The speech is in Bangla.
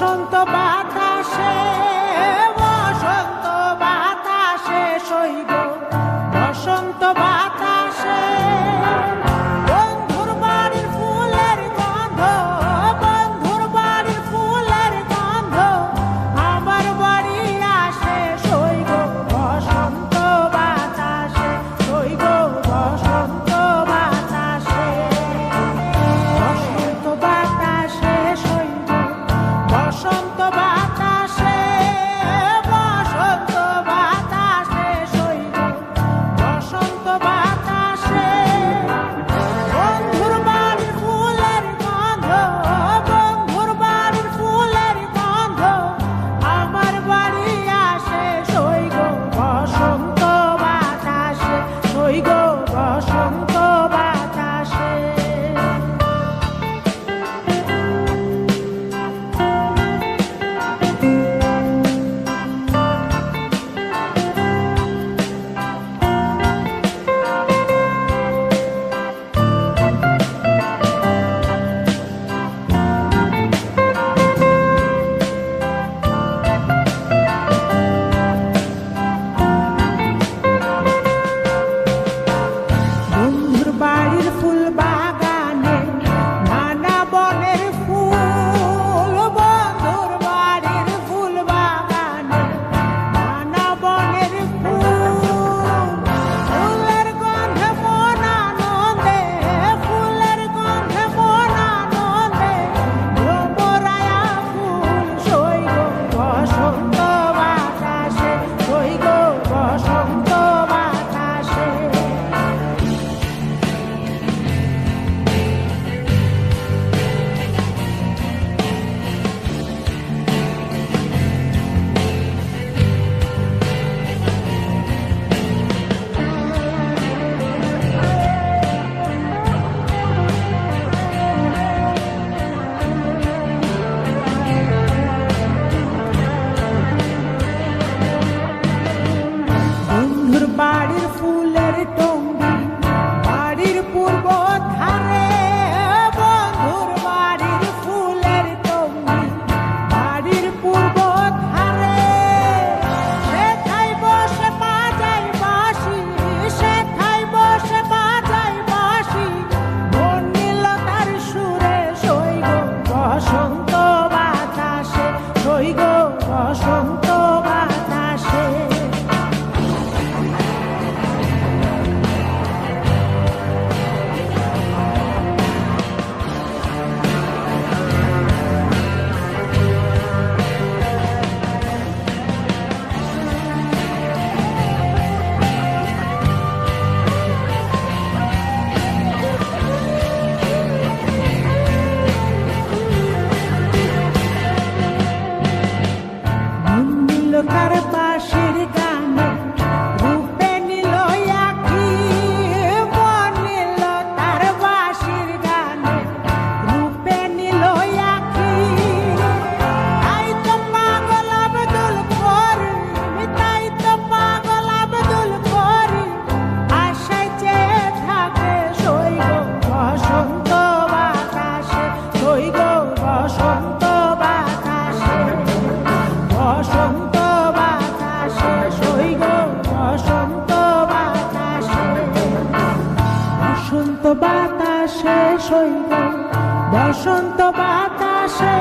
বসন্ত বাতাসে সইব বসন্ত বাতাসে বন্ধুর বাড়ির ফুলের গন্ধ, বন্ধুর বাড়ির ফুলের গন্ধ আমার বাড়ি আসে সইব বসন্ত বাতাসে, সইব বসন্ত বাতাসে, বসন্ত বাতাসে সইব বসন্ত বাতাসে, বসন্ত বাতাসে সইব বসন্ত বাতাসে বন্ধুর বাড়ির ফুলের গন্ধ, বন্ধুর বাড়ির ফুলের গন্ধ আমার বাড়ি আসে সইব বসন্ত বাতাসে, সইব বসন্ত বাতাসে। বন্ধুর বাড়ির ফুল বাগানে নানা বনের ফুল, বন্ধুর বাড়ির ফুল বাগানে নানা বনের ফুল, ফুলের গন্ধে মন আনন্দে, ফুলের গন্ধে মন আনন্দে ভ্রমরায়া ফুল সইব বসন্ত বাতাসে, সইব বসন্ত বাতাসে। বন্ধুর বাড়ির ফুলের টঙ্গি বাড়ির পূর্ব ধারে, বন্ধুর বাড়ির ফুলের টঙ্গি বাড়ির পূর্ব ধারে, সেথায় বসে বাজাই বাঁশি, সেথায় বসে বাজাই বাঁশি বর্ণিলতার সুরে সইব বসন্ত বাতাসে, সইব বসন্ত বাতাসে। নীলতার বাঁশির গানে রূপে নীল আঁখি, নীলতার বাঁশির গানে রূপে নীল আঁখি, তাই তো পাগল আব্দুল করিম, তাই তো পাগল আব্দুল করিম আশায় চেয়ে থাকে সইব বসন্ত বাতাসে, সইব বসন্ত বাতাসে, বসন্ত বাতাসে সইব বসন্ত বাতাসে, বসন্ত বাতাসে সইব বসন্ত বাতাসে।